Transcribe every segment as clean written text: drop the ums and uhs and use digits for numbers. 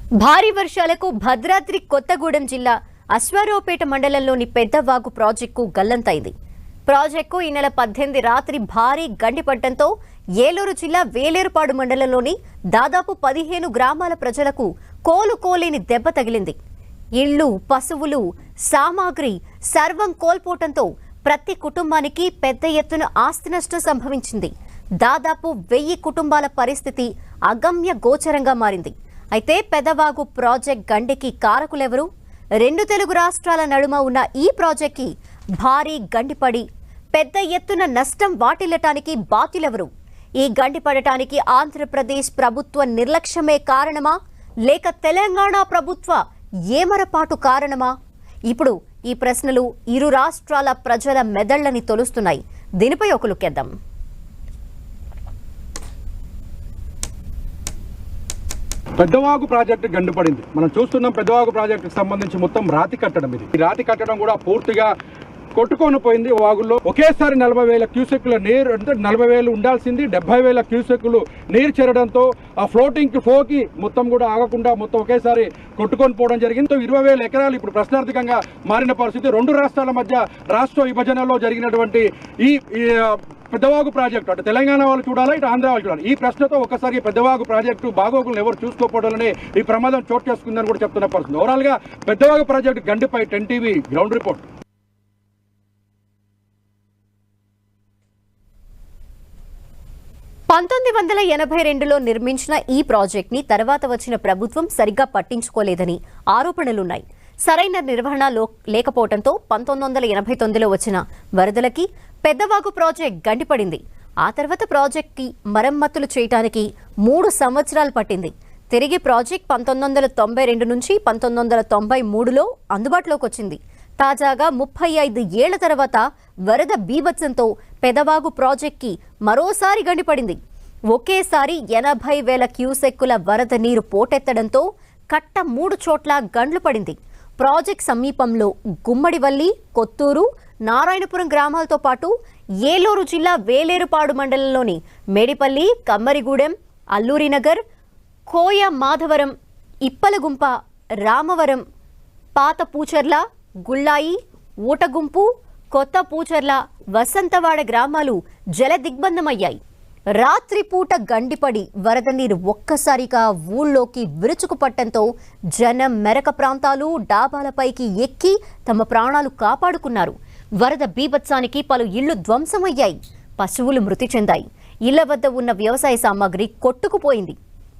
భారీ వర్షాలకు భద్రాద్రి కొత్తగూడెం జిల్లా అశ్వారావుపేట మండలంలోని పెద్దవాగు ప్రాజెక్టు గల్లంతైంది. ప్రాజెక్టు ఈ నెల 18 రాత్రి భారీ గండిపడటంతో ఏలూరు జిల్లా వేలేరుపాడు మండలంలోని దాదాపు 15 గ్రామాల ప్రజలకు కోలుకోలేని దెబ్బ తగిలింది. ఇళ్లు, పశువులు, సామాగ్రి సర్వం కోల్పోవడంతో ప్రతి కుటుంబానికి పెద్ద ఎత్తున ఆస్తి నష్టం సంభవించింది. దాదాపు 1000 కుటుంబాల పరిస్థితి అగమ్య గోచరంగా మారింది. అయితే పెదవాగు ప్రాజెక్ట్ గండికి కారకులెవరు? రెండు తెలుగు రాష్ట్రాల నడుమ ఉన్న ఈ ప్రాజెక్ట్కి భారీ గండిపడి పెద్ద ఎత్తున నష్టం వాటిల్లటానికి బాధ్యులెవరు? ఈ గండిపడటానికి ఆంధ్రప్రదేశ్ ప్రభుత్వ నిర్లక్ష్యమే కారణమా, లేక తెలంగాణ ప్రభుత్వ ఏమరపాటు కారణమా? ఇప్పుడు ఈ ప్రశ్నలు ఇరు రాష్ట్రాల ప్రజల మెదళ్లని తొలుస్తున్నాయి. దీనిపై ఒక లుక్కేద్దాం. పెద్దవాగు ప్రాజెక్టు గండిపడింది. మనం చూస్తున్నాం పెద్దవాగు ప్రాజెక్టుకు సంబంధించి మొత్తం రాతి కట్టడం. ఈ రాతి కట్టడం కూడా పూర్తిగా కొట్టుకొని పోయింది. వాగుల్లో ఒకేసారి 40,000 క్యూసెక్కుల నీరు, అంటే 40,000 ఉండాల్సింది 70,000 క్యూసెక్కులు నీరు చేరడంతో ఆ ఫ్లోటింగ్ ఫ్లోకి మొత్తం కూడా ఆగకుండా మొత్తం ఒకేసారి కొట్టుకొని పోవడం జరిగింది. 20,000 ఎకరాలు ఇప్పుడు ప్రశ్నార్థకంగా మారిన పరిస్థితి. రెండు రాష్ట్రాల మధ్య రాష్ట్ర విభజనలో జరిగినటువంటి ఈ పెద్దవాగు ప్రాజెక్టు అటు తెలంగాణ వాళ్ళు చూడాలా, ఇటు ఆంధ్ర వాళ్ళు చూడాలి. ఈ ప్రశ్నతో ఒక్కసారి పెద్దవాగు ప్రాజెక్టు బాగోగులను ఎవరు చూసుకోకపోవడాలని ఈ ప్రమాదం చోటు చేసుకుందని కూడా చెప్తున్న పరిస్థితి. ఓవరాల్ గా Peddavagu project గండిపై 10 TV ground report. 1982లో నిర్మించిన ఈ ప్రాజెక్ట్ ని తర్వాత వచ్చిన ప్రభుత్వం సరిగ్గా పట్టించుకోలేదని ఆరోపణలున్నాయి. సరైన నిర్వహణ లేకపోవడంతో 1989లో వచ్చిన వరదలకి పెద్దవాగు ప్రాజెక్ట్ గండిపడింది. ఆ తర్వాత ప్రాజెక్ట్కి మరమ్మతులు చేయడానికి 3 సంవత్సరాలు పట్టింది. తిరిగి ప్రాజెక్ట్ 1992 నుంచి 1993లో అందుబాటులోకి వచ్చింది. తాజాగా 35 ఏళ్ల తర్వాత వరద బీభత్సంతో పెదవాగు ప్రాజెక్ట్కి మరోసారి గండిపడింది. ఒకేసారి 80,000 క్యూసెక్కుల వరద నీరు పోటెత్తడంతో కట్ట 3 చోట్ల గండ్లు పడింది. ప్రాజెక్ట్ సమీపంలో గుమ్మడివల్లి, కొత్తూరు, నారాయణపురం గ్రామాలతో పాటు ఏలూరు జిల్లా వేలేరుపాడు మండలంలోని మేడిపల్లి, కమ్మరిగూడెం, అల్లూరినగర్, కోయ మాధవరం, ఇప్పలగుంప, రామవరం, పాత పూచర్ల, గుళ్ళాయి, ఊటగుంపు, కొత్త పూచర్ల, వసంతవాడ గ్రామాలు జలదిగ్బంధమయ్యాయి. రాత్రిపూట గండిపడి వరద నీరు ఒక్కసారిగా ఊళ్ళోకి విరుచుకుపట్టడంతో జనం మెరక ప్రాంతాలు, డాబాలపైకి ఎక్కి తమ ప్రాణాలు కాపాడుకున్నారు. వరద బీభత్సానికి పలు ఇళ్లు ధ్వంసమయ్యాయి. పశువులు మృతి చెందాయి. ఇళ్ల వద్ద ఉన్న వ్యవసాయ సామాగ్రి కొట్టుకుపోయింది.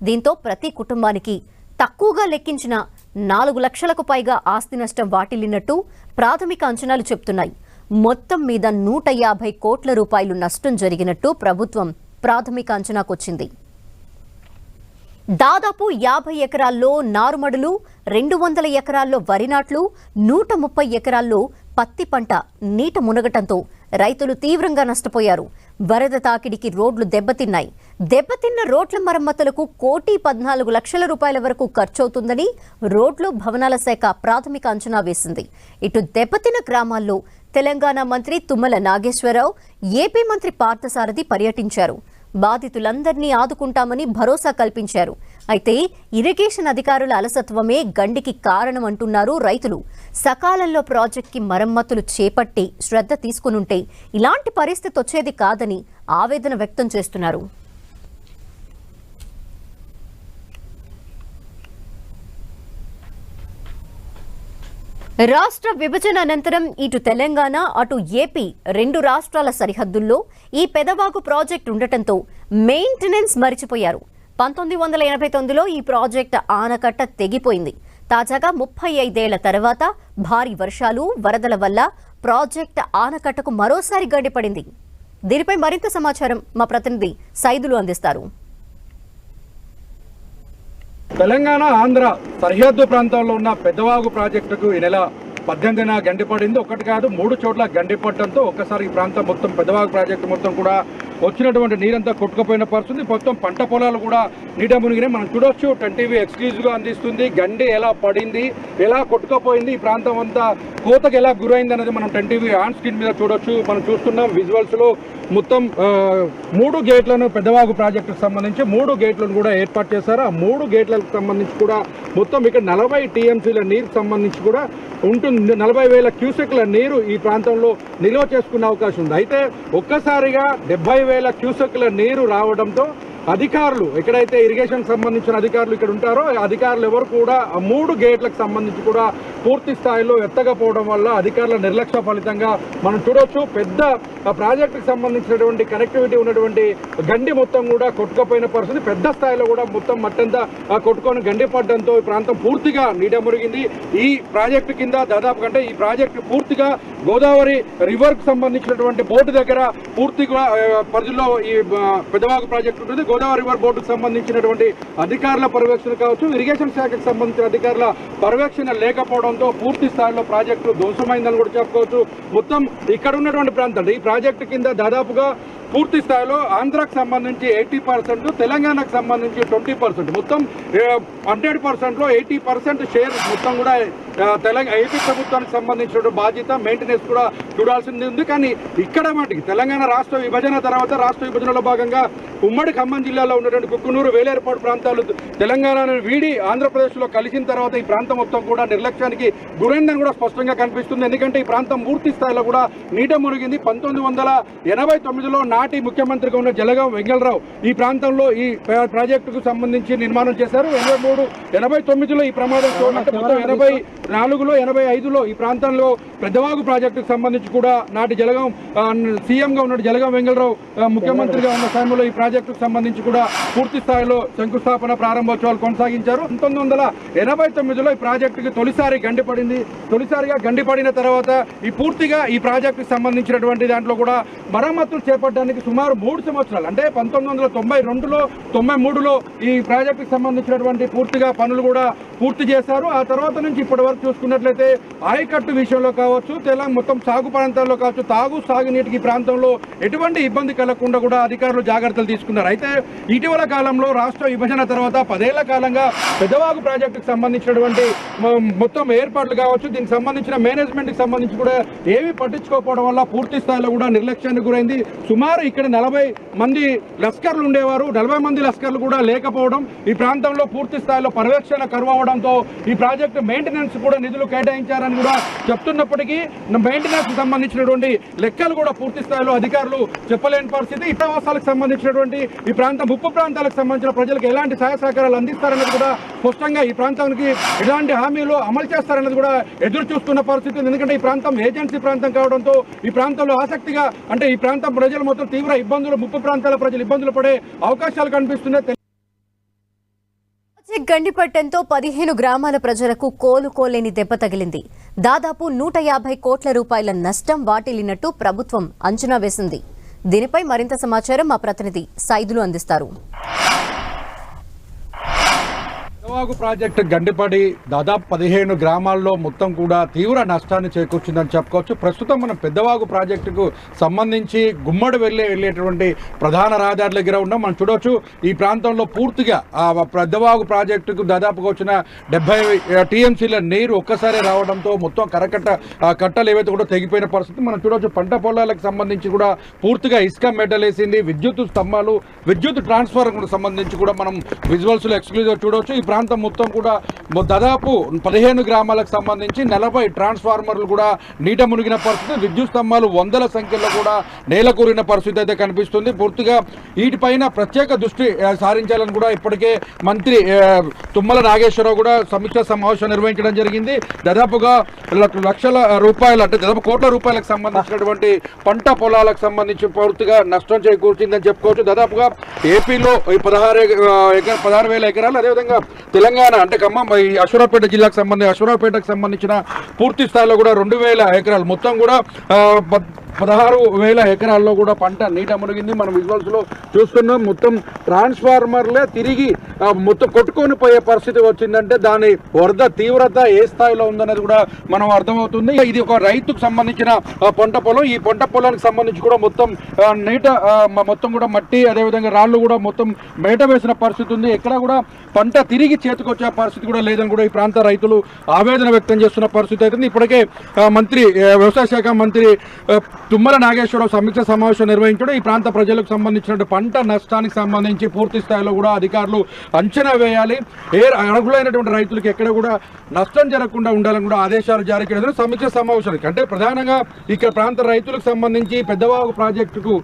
దీంతో ప్రతి కుటుంబానికి తక్కువగా లెక్కించిన 4 లక్షలకు పైగా ఆస్తి నష్టం వాటిల్లినట్టు ప్రాథమిక అంచనాలు చెప్తున్నాయి. మొత్తం మీద 150 కోట్ల రూపాయలు నష్టం జరిగినట్టు ప్రభుత్వం ప్రాథమిక అంచనాకొచ్చింది. దాదాపు 50 ఎకరాల్లో నారుమడులు, 200 ఎకరాల్లో వరి నాట్లు, 130 ఎకరాల్లో పత్తి పంట నీట మునగటంతో రైతులు తీవ్రంగా నష్టపోయారు. వరద తాకిడికి రోడ్లు దెబ్బతిన్నాయి. దెబ్బతిన్న రోడ్ల మరమ్మతులకు 1,14 లక్షల రూపాయల వరకు ఖర్చవుతుందని రోడ్లు, భవనాల శాఖ ప్రాథమిక అంచనా వేసింది. ఇటు దెబ్బతిన్న గ్రామాల్లో తెలంగాణ మంత్రి తుమ్మల నాగేశ్వరరావు, ఏపీ మంత్రి పార్థసారథి పర్యటించారు. బాధితులందరినీ ఆదుకుంటామని భరోసా కల్పించారు. అయితే ఇరిగేషన్ అధికారుల అలసత్వమే గండికి కారణం అంటున్నారు రైతులు. సకాలంలో ప్రాజెక్ట్కి మరమ్మతులు చేపట్టి శ్రద్ధ తీసుకునుంటే ఇలాంటి పరిస్థితి వచ్చేది కాదని ఆవేదన వ్యక్తం చేస్తున్నారు. రాష్ట్ర విభజన అనంతరం ఇటు తెలంగాణ, అటు ఏపీ రెండు రాష్ట్రాల సరిహద్దుల్లో ఈ పెదవాగు ప్రాజెక్ట్ ఉండటంతో మెయింటెనెన్స్ మరిచిపోయారు. 1989లో ఈ ప్రాజెక్ట్ ఆనకట్ట తెగిపోయింది. తాజాగా 35 ఏళ్ల తర్వాత భారీ వర్షాలు, వరదల వల్ల ప్రాజెక్ట్ ఆనకట్టకు మరోసారి గండిపడింది. దీనిపై మరింత సమాచారం మా ప్రతినిధి సైదులు అందిస్తారు. తెలంగాణ, ఆంధ్ర సరిహద్దు ప్రాంతాల్లో ఉన్న పెద్దవాగు ప్రాజెక్టుకు ఈ నెల 18న గండిపడింది. ఒకటి కాదు 3 చోట్ల గండిపడడంతో ఒక్కసారి ఈ ప్రాంతం మొత్తం పెద్దవాగు ప్రాజెక్టు మొత్తం కూడా వచ్చినటువంటి నీరంతా కొట్టుకుపోయిన పరిస్థితి. మొత్తం పంట పొలాలు కూడా నీట మునిగినాయి. మనం చూడొచ్చు 10TV ఎక్స్క్లూజివ్గా అందిస్తుంది. గండి ఎలా పడింది, ఎలా కొట్టుకుపోయింది, ఈ ప్రాంతం అంతా కోతకు ఎలా గురైంది అనేది మనం 10TV ఆన్ స్క్రీన్ మీద చూడొచ్చు. మనం చూస్తున్నాం విజువల్స్లో మొత్తం 3 గేట్లను పెద్దవాగు ప్రాజెక్టుకు సంబంధించి 3 గేట్లను కూడా ఏర్పాటు చేశారు. ఆ 3 గేట్లకు సంబంధించి కూడా మొత్తం ఇక్కడ 40 TMCల నీరుకు సంబంధించి కూడా ఉంటుంది. 40,000 క్యూసెక్ల నీరు ఈ ప్రాంతంలో నిల్వ చేసుకునే అవకాశం ఉంది. అయితే ఒక్కసారిగా 70,000 క్యూసెక్ల నీరు రావడంతో అధికారులు, ఎక్కడైతే ఇరిగేషన్ సంబంధించిన అధికారులు ఇక్కడ ఉంటారో అధికారులు ఎవరు కూడా ఆ 3 గేట్లకు సంబంధించి కూడా పూర్తి స్థాయిలో ఎత్తకపోవడం వల్ల అధికారుల నిర్లక్ష్య ఫలితంగా మనం చూడొచ్చు. పెద్ద ప్రాజెక్టుకు సంబంధించినటువంటి కనెక్టివిటీ ఉన్నటువంటి గండి మొత్తం కూడా కొట్టుకుపోయిన పరిస్థితి. పెద్ద స్థాయిలో కూడా మొత్తం మట్టంతా కొట్టుకొని గండి పడడంతో ఈ ప్రాంతం పూర్తిగా నీట మురిగింది. ఈ ప్రాజెక్టు కింద దాదాపు కంటే ఈ ప్రాజెక్టు పూర్తిగా గోదావరి రివర్కు సంబంధించినటువంటి బోర్డు దగ్గర పూర్తిగా పరిధిలో ఈ పెద్దవాగు ప్రాజెక్టు ఉంటుంది. గోదావరి రివర్ బోర్డుకు సంబంధించినటువంటి అధికారుల పర్యవేక్షణ కావచ్చు, ఇరిగేషన్ శాఖకు సంబంధించిన అధికారుల పర్యవేక్షణ లేకపోవడంతో పూర్తి స్థాయిలో ప్రాజెక్టు ధ్వంసమైందని కూడా చెప్పుకోవచ్చు. మొత్తం ఇక్కడ ఉన్నటువంటి ప్రాంతం ఈ ప్రాజెక్టు కింద దాదాపుగా పూర్తి స్థాయిలో ఆంధ్రాకు సంబంధించి 80%, తెలంగాణకు సంబంధించి 20%, మొత్తం 100%లో 80% షేర్ మొత్తం కూడా ఏపీ ప్రభుత్వానికి సంబంధించిన బాధ్యత, మెయింటెనెన్స్ కూడా చూడాల్సింది ఉంది. కానీ ఇక్కడ మటుకి తెలంగాణ రాష్ట్ర విభజన తర్వాత రాష్ట్ర విభజనలో భాగంగా ఉమ్మడి ఖమ్మం జిల్లాలో ఉన్నటువంటి కుక్కునూరు, వేలేరుపాడు ప్రాంతాలు తెలంగాణను వీడి ఆంధ్రప్రదేశ్లో కలిసిన తర్వాత ఈ ప్రాంతం మొత్తం కూడా నిర్లక్ష్యానికి గురైందని కూడా స్పష్టంగా కనిపిస్తుంది. ఎందుకంటే ఈ ప్రాంతం పూర్తి స్థాయిలో కూడా నీట మునిగింది. 1989లో నాటి ముఖ్యమంత్రిగా ఉన్న జలగం వెంగళరావు ఈ ప్రాంతంలో ఈ ప్రాజెక్టుకు సంబంధించి నిర్మాణం చేశారు. 89లో ఈ ప్రమాదం అంటే మొత్తం 84లో 85లో ఈ ప్రాంతంలో పెద్దవాగు ప్రాజెక్టుకు సంబంధించి కూడా నాటి జలగం సీఎంగా ఉన్న జలగం వెంగళరావు ముఖ్యమంత్రిగా ఉన్న సమయంలో ఈ ప్రాజెక్టుకు సంబంధించి కూడా పూర్తి స్థాయిలో శంకుస్థాపన ప్రారంభోత్సవాలు కొనసాగించారు. 1989లో ఈ ప్రాజెక్టుకి తొలిసారి గండిపడింది. తొలిసారిగా గండిపడిన తర్వాత ఈ పూర్తిగా ఈ ప్రాజెక్టుకు సంబంధించినటువంటి దాంట్లో కూడా మరమ్మతులు చేపట్టడానికి సుమారు 3 సంవత్సరాలు అంటే 1992లో 93లో ఈ ప్రాజెక్టుకు సంబంధించినటువంటి పూర్తిగా పనులు కూడా పూర్తి చేశారు. ఆ తర్వాత నుంచి ఇప్పటి వరకు చూసుకున్నట్లయితే ఆయకట్టు విషయంలో కావచ్చు, మొత్తం సాగు ప్రాంతాల్లో కావచ్చు, సాగునీటికి ప్రాంతంలో ఎటువంటి ఇబ్బంది కలగకుండా కూడా అధికారులు జాగ్రత్తలు తీసుకున్నారు. అయితే ఇటీవల కాలంలో రాష్ట్ర విభజన తర్వాత 10 ఏళ్ల కాలంగా పెద్దవాగు ప్రాజెక్టుకు సంబంధించినటువంటి మొత్తం ఏర్పాట్లు కావచ్చు, దీనికి సంబంధించిన మేనేజ్మెంట్కి సంబంధించి కూడా ఏమీ పట్టించుకోకపోవడం వల్ల పూర్తి స్థాయిలో కూడా నిర్లక్ష్యానికి గురైంది. సుమారు ఇక్కడ 40 మంది లస్కర్లు ఉండేవారు. 40 మంది లస్కర్లు కూడా లేకపోవడం, ఈ ప్రాంతంలో పూర్తి స్థాయిలో పర్యవేక్షణ కరువవడంతో ఈ ప్రాజెక్టు మెయింటెనెన్స్ కూడా నిధులు కేటాయించారని కూడా చెప్తున్నప్పటికీ మెయింటెనెన్స్ సంబంధించినటువంటి లెక్కలు కూడా పూర్తి స్థాయిలో అధికారులు చెప్పలేని పరిస్థితి. ప్రవాసాలకు సంబంధించినటువంటి ఈ ప్రాంతం ముప్పు ప్రాంతాలకు సంబంధించిన ప్రజలకు ఎలాంటి సహాయ సహకారాలు అందిస్తారన్నది కూడా స్పష్టంగా ఈ ప్రాంతానికి ఎలాంటి హామీలు అమలు చేస్తారన్నది కూడా ఎదురు చూస్తున్న పరిస్థితి. ఎందుకంటే ఈ ప్రాంతం ఏజెన్సీ ప్రాంతం కావడంతో ఈ ప్రాంతంలో ఆసక్తిగా అంటే ఈ ప్రాంతం ప్రజలు మొత్తం తీవ్ర ఇబ్బందులు, ముప్పు ప్రాంతాల ప్రజలు ఇబ్బందులు పడే అవకాశాలు కనిపిస్తున్నాయి. గండిపట్టంతో 15 గ్రామాల ప్రజలకు కోలుకోలేని దెబ్బ తగిలింది. దాదాపు 150 కోట్ల రూపాయల నష్టం వాటిల్లినట్టు ప్రభుత్వం అంచనా వేసింది. దీనిపై మరింత సమాచారం మా ప్రతినిధి సైదులు అందిస్తారు. పెద్దవాగు ప్రాజెక్టు గండిపడి దాదాపు 15 గ్రామాల్లో మొత్తం కూడా తీవ్ర నష్టాన్ని చేకూర్చిందని చెప్పుకోవచ్చు. ప్రస్తుతం మనం పెద్దవాగు ప్రాజెక్టుకు సంబంధించి గుమ్మడి వెళ్ళేటువంటి ప్రధాన రహదారి దగ్గర ఉన్నాం. మనం చూడవచ్చు ఈ ప్రాంతంలో పూర్తిగా పెద్దవాగు ప్రాజెక్టుకు దాదాపుగా వచ్చిన 70 TMCల నీరు ఒక్కసారి రావడంతో మొత్తం కట్టలు ఏవైతే కూడా తెగిపోయిన పరిస్థితి మనం చూడవచ్చు. పంట పొలాలకు సంబంధించి కూడా పూర్తిగా ఇసుక మెటలేసింది. విద్యుత్ స్తంభాలు, విద్యుత్ ట్రాన్స్ఫార్మర్ సంబంధించి కూడా మనం విజువల్స్లో ఎక్స్క్లూజివ్ చూడవచ్చు. ఈ ప్రాంతం మొత్తం కూడా దాదాపు 15 గ్రామాలకు సంబంధించి 40 ట్రాన్స్ఫార్మర్లు కూడా నీట మునిగిన పరిస్థితి. విద్యుత్ స్తంభాలు 100ల సంఖ్యలో కూడా నేల కూరిన పరిస్థితి అయితే కనిపిస్తుంది. పూర్తిగా వీటిపైన ప్రత్యేక దృష్టి సారించాలని కూడా ఇప్పటికే మంత్రి తుమ్మల నాగేశ్వరరావు కూడా సమీక్షా సమావేశం నిర్వహించడం జరిగింది. దాదాపుగా లక్షల రూపాయలు అంటే దాదాపు కోట్ల రూపాయలకు సంబంధించినటువంటి పంట పొలాలకు సంబంధించి పూర్తిగా నష్టం చేకూర్చిందని చెప్పుకోవచ్చు. దాదాపుగా ఏపీలో 16,000 ఎకరాలు, అదేవిధంగా తెలంగాణ అంటే ఖమ్మం ఈ అశ్వరావుపేట జిల్లాకు సంబంధించిన పూర్తి స్థాయిలో కూడా 2,000 ఎకరాలు మొత్తం కూడా 16,000 ఎకరాల్లో కూడా పంట నీట మునిగింది. మనం విజువల్స్ లో చూస్తున్నాం. మొత్తం ట్రాన్స్ఫార్మర్లే తిరిగి మొత్తం కొట్టుకొని పోయే పరిస్థితి వచ్చిందంటే దాని వరద తీవ్రత ఏ స్థాయిలో ఉందనేది కూడా మనం అర్థమవుతుంది. ఇది ఒక రైతుకు సంబంధించిన పంట పొలం. ఈ పంట పొలానికి సంబంధించి కూడా మొత్తం నీట మొత్తం కూడా మట్టి అదేవిధంగా రాళ్ళు కూడా మొత్తం మేట వేసిన పరిస్థితి ఉంది. ఎక్కడ కూడా పంట తిరిగి చేతికొచ్చే పరిస్థితి కూడా లేదని కూడా ఈ ప్రాంత రైతులు ఆవేదన వ్యక్తం చేస్తున్న పరిస్థితి అవుతుంది. ఇప్పటికే వ్యవసాయ శాఖ మంత్రి తుమ్మల నాగేశ్వరరావు సమీక్ష సమావేశం నిర్వహించడం ఈ ప్రాంత ప్రజలకు సంబంధించిన పంట నష్టానికి సంబంధించి పూర్తి స్థాయిలో కూడా అధికారులు అంచనా వేయాలి. అర్హులైనటువంటి రైతులకు ఎక్కడ కూడా నష్టం జరగకుండా ఉండాలని కూడా ఆదేశాలు జారీ చేయడం సమీక్ష సమావేశానికి. అంటే ప్రధానంగా ఇక్కడ ప్రాంత రైతులకు సంబంధించి పెద్దవాగు ప్రాజెక్టుకు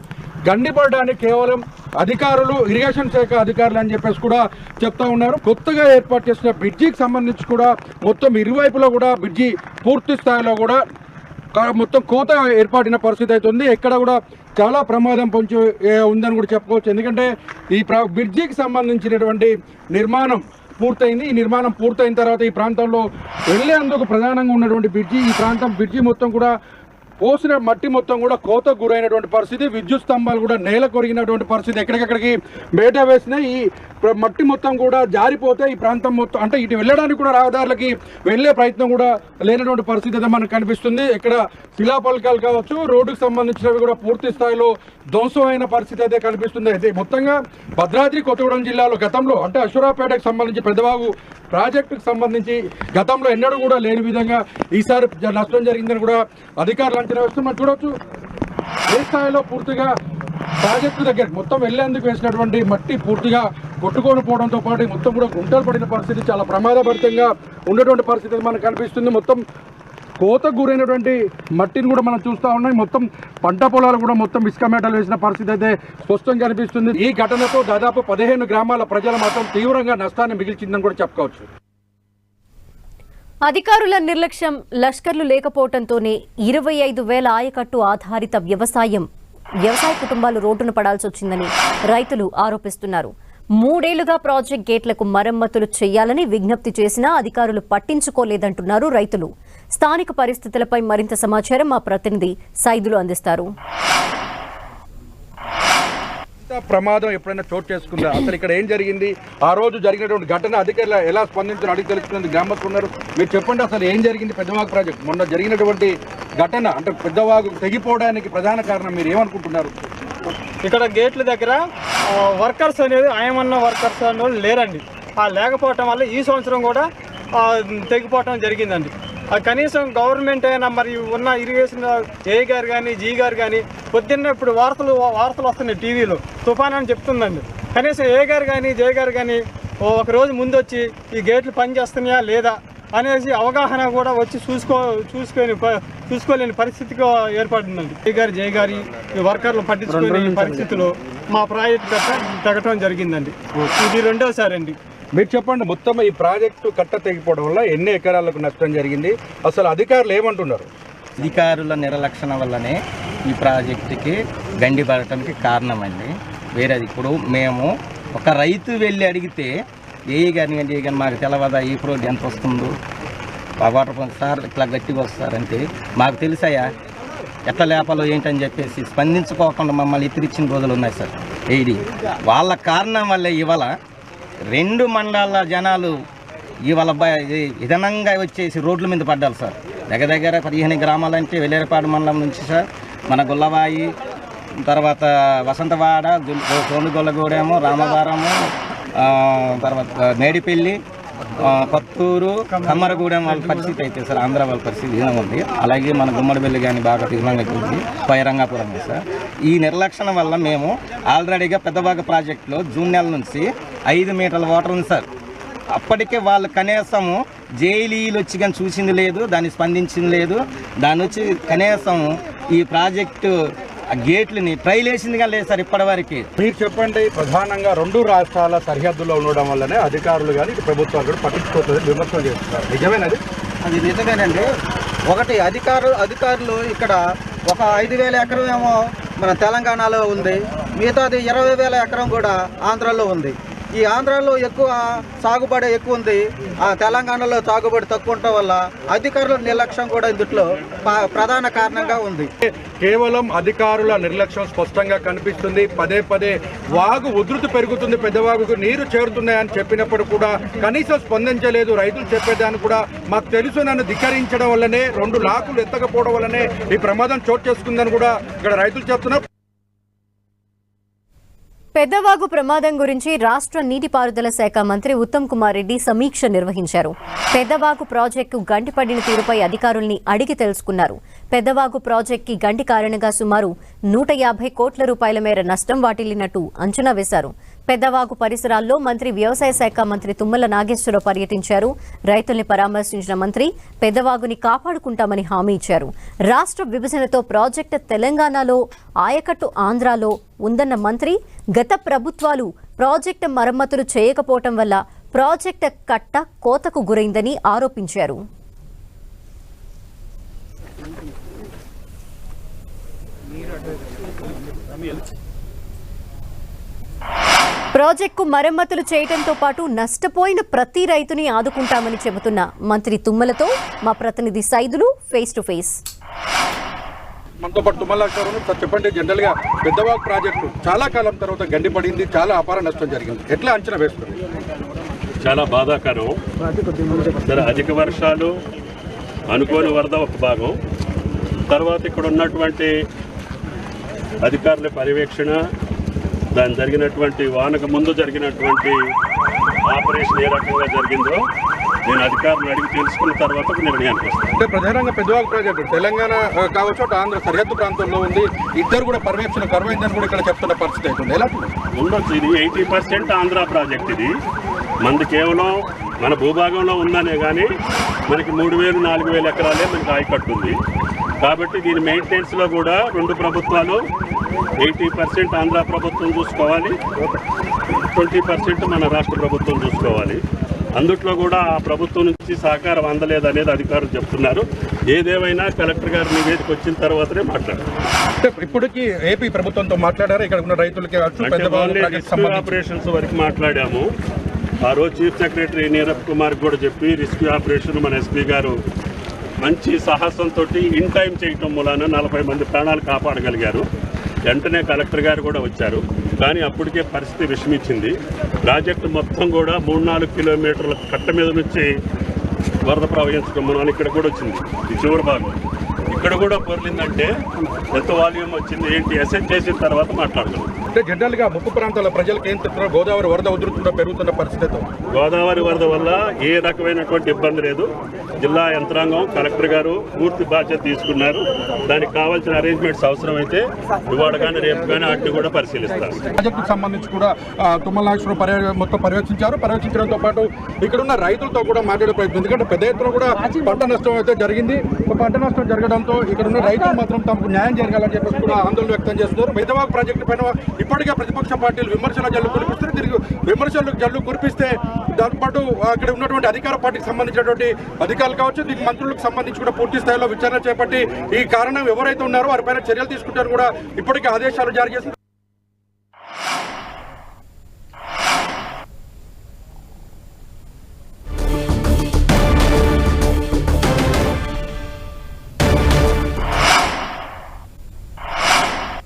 గండిపడడానికి కేవలం అధికారులు ఇరిగేషన్ శాఖ అధికారులు అని చెప్పేసి కూడా చెప్తా ఉన్నారు. కొత్తగా ఏర్పాటు చేసిన బ్రిడ్జికి సంబంధించి కూడా మొత్తం ఇరువైపులో కూడా బ్రిడ్జి పూర్తి స్థాయిలో కూడా మొత్తం కోత ఏర్పడిన పరిస్థితి అయితే ఉంది. ఎక్కడ కూడా చాలా ప్రమాదం పొంచి ఉందని కూడా చెప్పుకోవచ్చు. ఎందుకంటే ఈ బ్రిడ్జికి సంబంధించినటువంటి నిర్మాణం పూర్తయింది. ఈ నిర్మాణం పూర్తయిన తర్వాత ఈ ప్రాంతంలో వెళ్లేందుకు ప్రధానంగా ఉన్నటువంటి బ్రిడ్జి మొత్తం కూడా పోసిన మట్టి మొత్తం కూడా కోతకు గురైనటువంటి పరిస్థితి. విద్యుత్ స్తంభాలు కూడా నేల కొరిగినటువంటి పరిస్థితి. ఎక్కడికెక్కడికి మేట వేసిన ఈ మట్టి మొత్తం కూడా జారిపోతే ఈ ప్రాంతం మొత్తం అంటే ఇటు వెళ్ళడానికి కూడా రహదారులకి వెళ్ళే ప్రయత్నం కూడా లేనటువంటి పరిస్థితి అయితే మనకు కనిపిస్తుంది. ఇక్కడ శిలాపలకాలు కావచ్చు, రోడ్డుకు సంబంధించినవి కూడా పూర్తి స్థాయిలో ధ్వంసమైన పరిస్థితి అయితే కనిపిస్తుంది. అయితే మొత్తంగా భద్రాద్రి కొత్తగూడెం జిల్లాలో గతంలో అంటే అశ్వరావుపేటకు సంబంధించి పెద్దవాగు ప్రాజెక్టుకు సంబంధించి గతంలో ఎన్నడూ కూడా లేని విధంగా ఈసారి నష్టం జరిగిందని కూడా అధికారులు అంచనా వేస్తూ మనం చూడవచ్చు. ఏ స్థాయిలో పూర్తిగా ప్రాజెక్టు దగ్గర మొత్తం వెళ్లేందుకు వేసినటువంటి మట్టి పూర్తిగా కొట్టుకొని పోవడంతో పాటు మొత్తం కూడా గుంటలు పడిన పరిస్థితి, చాలా ప్రమాదభరితంగా ఉన్నటువంటి పరిస్థితి మనకు కనిపిస్తుంది. మొత్తం కోతకు గురైనటువంటి మట్టిని కూడా మనం చూస్తూ ఉన్నాం. మొత్తం పంట పొలాలు కూడా మొత్తం ఇసుక మేటలు వేసిన పరిస్థితి అయితే స్పష్టంగా కనిపిస్తుంది. ఈ ఘటనతో దాదాపు 15 గ్రామాల ప్రజల మాత్రం తీవ్రంగా నష్టాన్ని మిగిల్చిందని కూడా చెప్పుకోవచ్చు. అధికారుల నిర్లక్ష్యం, లష్కర్లు లేకపోవడంతోనే 25,000 ఆయకట్టు ఆధారిత వ్యవసాయ కుటుంబాలు రోడ్డున పడాల్సి వచ్చిందని రైతులు ఆరోపిస్తున్నారు. 3 ఏళ్లుగా ప్రాజెక్ట్ గేట్లకు మరమ్మతులు చేయాలని విజ్ఞప్తి చేసినా అధికారులు పట్టించుకోలేదంటున్నారు రైతులు. స్థానిక పరిస్థితులపై మరింత సమాచారం మా ప్రతినిధి సైదులు అందిస్తారు. ప్రమాదం ఎప్పుడైనా చోటు చేసుకుందా, అసలు ఇక్కడ ఏం జరిగింది, ఆ రోజు జరిగినటువంటి ఘటన అధికారులు ఎలా స్పందించారు అడిగి తెలుసుకునేందుకు గ్రామస్తులు ఉన్నారు. మీరు చెప్పండి, అసలు ఏం జరిగింది పెద్దవాగు ప్రాజెక్ట్ మొన్న జరిగినటువంటి ఘటన అంటే పెద్దవాగు తెగిపోవడానికి ప్రధాన కారణం మీరు ఏమనుకుంటున్నారు? ఇక్కడ గేట్ల దగ్గర వర్కర్స్ అనేది ఆయమన్న వర్కర్స్ అనేది లేరండి. లేకపోవటం వల్ల ఈ సంవత్సరం కూడా తెగిపోవటం జరిగిందండి. కనీసం గవర్నమెంట్ అయినా మరి ఉన్న ఇరిగేషన్ ఏ గారు కానీ జీ గారు కానీ పొద్దున్న ఇప్పుడు వార్తలు వస్తున్నాయి టీవీలో తుఫాన్ అని చెప్తుందండి. కనీసం ఏ గారు కానీ జే గారు కానీ ఒక రోజు ముందు వచ్చి ఈ గేట్లు పనిచేస్తున్నాయా లేదా అనేసి అవగాహన కూడా వచ్చి చూసుకోలేని పరిస్థితిగా ఏర్పడిందండి. ఏ గారు జే గారి వర్కర్లు పట్టించుకునే పరిస్థితిలో మా ప్రాజెక్టు తగ్గటం జరిగిందండి. ఇది 2వసారి అండి. మీరు చెప్పండి, మొత్తం ఈ ప్రాజెక్టు కట్ట తెగిపోవడం వల్ల ఎన్ని ఎకరాలకు నష్టం జరిగింది, అసలు అధికారులు ఏమంటున్నారు? అధికారుల నిర్లక్ష్యం వల్లనే ఈ ప్రాజెక్టుకి గండి పడటానికి కారణమండి. వేరేది ఇప్పుడు మేము ఒక రైతు వెళ్ళి అడిగితే ఏ కానీ మాకు తెలవదా ఈ ప్రోడ్ ఎంత వస్తుందో, వాటర్ పంప్ సార్ ఇట్లా గట్టిగా వస్తారంటే మాకు తెలుసాయా ఎట్లా లేపాలో ఏంటని చెప్పేసి స్పందించుకోకుండా మమ్మల్ని ఎత్తిరిచ్చిన రోజులు ఉన్నాయి సార్. ఏది వాళ్ళ కారణం వల్లే ఇవాళ 2 మండలాల జనాలు ఇవాళ విధనంగా వచ్చేసి రోడ్ల మీద పడ్డారు సార్. దగ్గర 15 గ్రామాలంటే వెల్లేరపాడు మండలం నుంచి సార్ మన గుల్లవాయి, తర్వాత వసంతవాడ, సోనుగొల్లగూడెము, రామవరము, తర్వాత మేడిపల్లి, కొత్తూరు, కమ్మరగూడెం వాళ్ళ పరిస్థితి అయితే సార్ ఆంధ్ర వాళ్ళ పరిస్థితి విధంగా ఉంది. అలాగే మన గుమ్మడిపల్లి కానీ బాగా తీవ్రంగా ఉంది, పైరంగాపురం సార్. ఈ నిర్లక్ష్యం వల్ల మేము ఆల్రెడీగా పెద్దబాగ ప్రాజెక్టులో జూన్ నెల నుంచి 5 మీటర్ల వాటర్ ఉంది సార్. అప్పటికే వాళ్ళు కనీసము జైలీలు వచ్చి కానీ చూసింది లేదు, దాన్ని స్పందించింది లేదు. దాని వచ్చి కనీసం ఈ ప్రాజెక్టు గేట్లని ట్రైల్ వేసింది కానీ లేదు సార్ ఇప్పటివరకు. మీరు చెప్పండి, ప్రధానంగా 2 రాష్ట్రాల సరిహద్దులో ఉండడం వల్లనే అధికారులు కానీ ప్రభుత్వాలు కూడా పట్టించుకోవద్దని విమర్శలు చేస్తున్నారు. నిజమేనది? అది నిజమేనండి. ఒకటి అధికారులు ఇక్కడ ఒక 5,000 ఎకరం ఏమో మన తెలంగాణలో ఉంది, మిగతాది 20,000 ఎకరం కూడా ఆంధ్రాలో ఉంది. ఈ ఆంధ్రాలో ఎక్కువ సాగుబడి ఎక్కువ ఉంది, ఆ తెలంగాణలో సాగుబడి తక్కువ ఉండటం వల్ల అధికారుల నిర్లక్ష్యం కూడా ఇందులో ప్రధాన కారణంగా ఉంది. కేవలం అధికారుల నిర్లక్ష్యం స్పష్టంగా కనిపిస్తుంది. పదే పదే వాగు ఉధృతి పెరుగుతుంది, పెద్దవాగుకు నీరు చేరుతున్నాయని చెప్పినప్పుడు కూడా కనీసం స్పందించలేదు. రైతులు చెప్పేదాన్ని కూడా మాకు తెలుసు నన్ను ధిక్కరించడం వల్లనే 2 లాకులు ఎత్తకపోవడం వల్లనే ఈ ప్రమాదం చోటు చేసుకుందని కూడా ఇక్కడ రైతులు చెప్తున్నారు. పెద్దవాగు ప్రమాదం గురించి రాష్ట్ర నీటిపారుదల శాఖ మంత్రి ఉత్తమ్ కుమార్ రెడ్డి సమీక్ష నిర్వహించారు. పెద్దవాగు ప్రాజెక్టు గండి పడిన తీరుపై అధికారుల్ని అడిగి తెలుసుకున్నారు. పెద్దవాగు ప్రాజెక్టుకి గండి కారణంగా సుమారు 150 కోట్ల రూపాయల మేర నష్టం వాటిల్లినట్టు అంచనా వేశారు. పెద్దవాగు పరిసరాల్లో మంత్రి వ్యవసాయ శాఖ మంత్రి తుమ్మల నాగేశ్వరరావు పర్యటించారు. రైతుల్ని పరామర్శించిన మంత్రి పెద్దవాగుని కాపాడుకుంటామని హామీ ఇచ్చారు. రాష్ట్ర విభజనతో ప్రాజెక్టు తెలంగాణలో, ఆయకట్టు ఆంధ్రాలో ఉందన్న మంత్రి గత ప్రభుత్వాలు ప్రాజెక్టు మరమ్మతులు చేయకపోవటం వల్ల ప్రాజెక్టు కట్ట కోతకు గురైందని ఆరోపించారు. ప్రాజెక్టుకు మరమ్మతులు చేయడంతో పాటు నష్టపోయిన ప్రతి రైతుని ఆదుకుంటామని చెబుతున్న మంత్రి తుమ్మలతో మా ప్రతినిధి సైదులు ఫేస్ టు ఫేస్. మనతో పాటు తుమ్మల గారు చెప్పండి, జనరల్ గా పెద్దవాగు ప్రాజెక్టు చాలా కాలం తర్వాత గండిపడింది, చాలా అపార నష్టం జరిగింది, ఎట్లా అంచనా వేస్తుంది? చాలా బాధాకరం. అధిక వర్షాలు, అనుకోని వరద ఒక భాగం, తర్వాత ఇక్కడ ఉన్నటువంటి అధికారుల పర్యవేక్షణ, దాని జరిగినటువంటి వానకు ముందు జరిగినటువంటి ఆపరేషన్ ఏ రకంగా జరిగిందో నేను అధికారులను అడిగి తెలుసుకున్న తర్వాత నిర్ణయానికి వస్తాను. అంటే ప్రధానంగా పెద్దవాగు ప్రాజెక్టు తెలంగాణ కావచ్చు, ఆంధ్ర సరిహద్దు ప్రాంతంలో ఉంది, ఇద్దరు కూడా పర్యవేక్షణ కరువైందని కూడా ఇక్కడ చెప్తున్న పరిస్థితి అవుతుంది. ఎలా ఉండొచ్చు. ఇది 80% ఆంధ్ర ప్రాజెక్ట్. ఇది మనది కేవలం మన భూభాగంలో ఉందనే కానీ మనకి 3,000-4,000 ఎకరాలే మనకి ఆయకట్టు ఉంది. కాబట్టి దీని మెయింటెనెన్స్లో కూడా 2 ప్రభుత్వాలు 80% ఆంధ్ర ప్రభుత్వం చూసుకోవాలి, 20% మన రాష్ట్ర ప్రభుత్వం చూసుకోవాలి. అందుట్లో కూడా ఆ ప్రభుత్వం నుంచి సహకారం అందలేదు అనేది అధికారులు చెప్తున్నారు. ఏదేమైనా కలెక్టర్ గారు నివేదిక వచ్చిన తర్వాతనే మాట్లాడారు. ఇప్పటికీ ఏపీ ప్రభుత్వంతో మాట్లాడారు, ఇక్కడ ఉన్న రైతులకి ఆపరేషన్స్ వరకు మాట్లాడాము. ఆ రోజు చీఫ్ సెక్రటరీ నీరబ్ కుమార్ కూడా చెప్పి రెస్క్యూ ఆపరేషన్ మన ఎస్పీ గారు మంచి సాహసంతో ఇన్ టైం చేయటం మూలాన 40 మంది ప్రాణాలు కాపాడగలిగారు. వెంటనే కలెక్టర్ గారు కూడా వచ్చారు, కానీ అప్పటికే పరిస్థితి విషమించింది. ప్రాజెక్టు మొత్తం కూడా 3-4 కిలోమీటర్ల కట్ట మీద నుంచి వరద ప్రవహించడం మూలాన ఇక్కడ కూడా వచ్చింది. ఈ చివరి భాగం ఇక్కడ కూడా పొర్లిందంటే ఎంత వాల్యూమ్ వచ్చింది ఏంటి అసెస్ చేసిన తర్వాత మాట్లాడతాం. అంటే జనరల్ గా ముప్పు ప్రాంతాల ప్రజలకు ఏం చెప్తున్నారు? గోదావరి వరద ఉధృతంగా పెరుగుతున్న పరిస్థితితో గోదావరి వరద వల్ల ఏ రకమైనటువంటి ఇబ్బంది లేదు. జిల్లా యంత్రాంగం, కలెక్టర్ గారు పూర్తి బాధ్యత తీసుకున్నారు. దానికి కావాల్సిన అరేంజ్మెంట్స్ అవసరమైతే ఇవాళ కానీ రేపు కానీ వాటిని కూడా పరిశీలిస్తారు. ప్రాజెక్టుకు సంబంధించి కూడా తుమ్మల నాగేశ్వరరావు మొత్తం పర్యవేక్షించడంతో పాటు ఇక్కడ ఉన్న రైతులతో కూడా మాట్లాడే ప్రయత్నం, ఎందుకంటే పెద్ద ఎత్తున కూడా పంట నష్టం అయితే జరిగింది. పంట నష్టం జరగడంతో ఇక్కడ ఉన్న రైతులు మాత్రం తమకు న్యాయం జరగాలని చెప్పేసి కూడా ఆందోళన వ్యక్తం చేస్తున్నారు. పెద్దవాగు ప్రాజెక్టు పైన ఇప్పటికే ప్రతిపక్ష పార్టీలు విమర్శల జల్లు కురిపిస్తారు. తిరిగి విమర్శలు జల్లు కురిపిస్తే దాంతోపాటు అక్కడ ఉన్నటువంటి అధికార పార్టీకి సంబంధించినటువంటి అధికారులు కావచ్చు, దీనికి మంత్రులకు సంబంధించి కూడా పూర్తి స్థాయిలో విచారణ చేపట్టి ఈ కారణం ఎవరైతే ఉన్నారో వారిపైన చర్యలు తీసుకుంటారని కూడా ఇప్పటికే ఆదేశాలు జారీ చేసింది.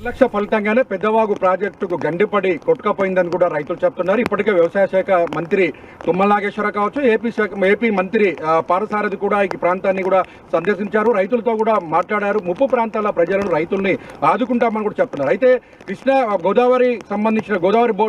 నిర్లక్ష్య ఫలితంగానే పెద్దవాగు ప్రాజెక్టుకు గండిపడి కొట్టుకపోయిందని కూడా రైతులు చెప్తున్నారు. ఇప్పటికే వ్యవసాయ శాఖ మంత్రి తుమ్మల నాగేశ్వరరావు కావచ్చు, ఏపీ మంత్రి పారసారథి కూడా ఈ ప్రాంతాన్ని కూడా సందర్శించారు. రైతులతో కూడా మాట్లాడారు. ముప్పు ప్రాంతాల ప్రజలను, రైతుల్ని ఆదుకుంటామని కూడా చెప్తున్నారు. అయితే కృష్ణా గోదావరి సంబంధించిన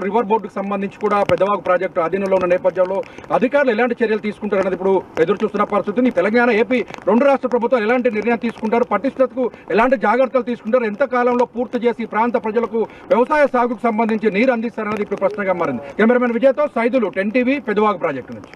రివర్ బోర్డుకు సంబంధించి కూడా పెద్దవాగు ప్రాజెక్టు అధీనంలో ఉన్న నేపథ్యంలో అధికారులు ఎలాంటి చర్యలు తీసుకుంటారన్నది ఇప్పుడు ఎదురు చూస్తున్న పరిస్థితి. తెలంగాణ, ఏపీ 2 రాష్ట్ర ప్రభుత్వాలు ఎలాంటి నిర్ణయం తీసుకుంటారు, పటిష్టతకు ఎలాంటి జాగ్రత్తలు తీసుకుంటారు, ఎంత కాలంలో పూర్తి చేసి ప్రాంత ప్రజలకు వ్యవసాయ సాగుకు సంబంధించి నీరు అందిస్తారన్నది ఇప్పుడు ప్రశ్నగా మారింది. Cameraman విజయ్తో Saidulu, 10 TV, Peddavagu project నుంచి.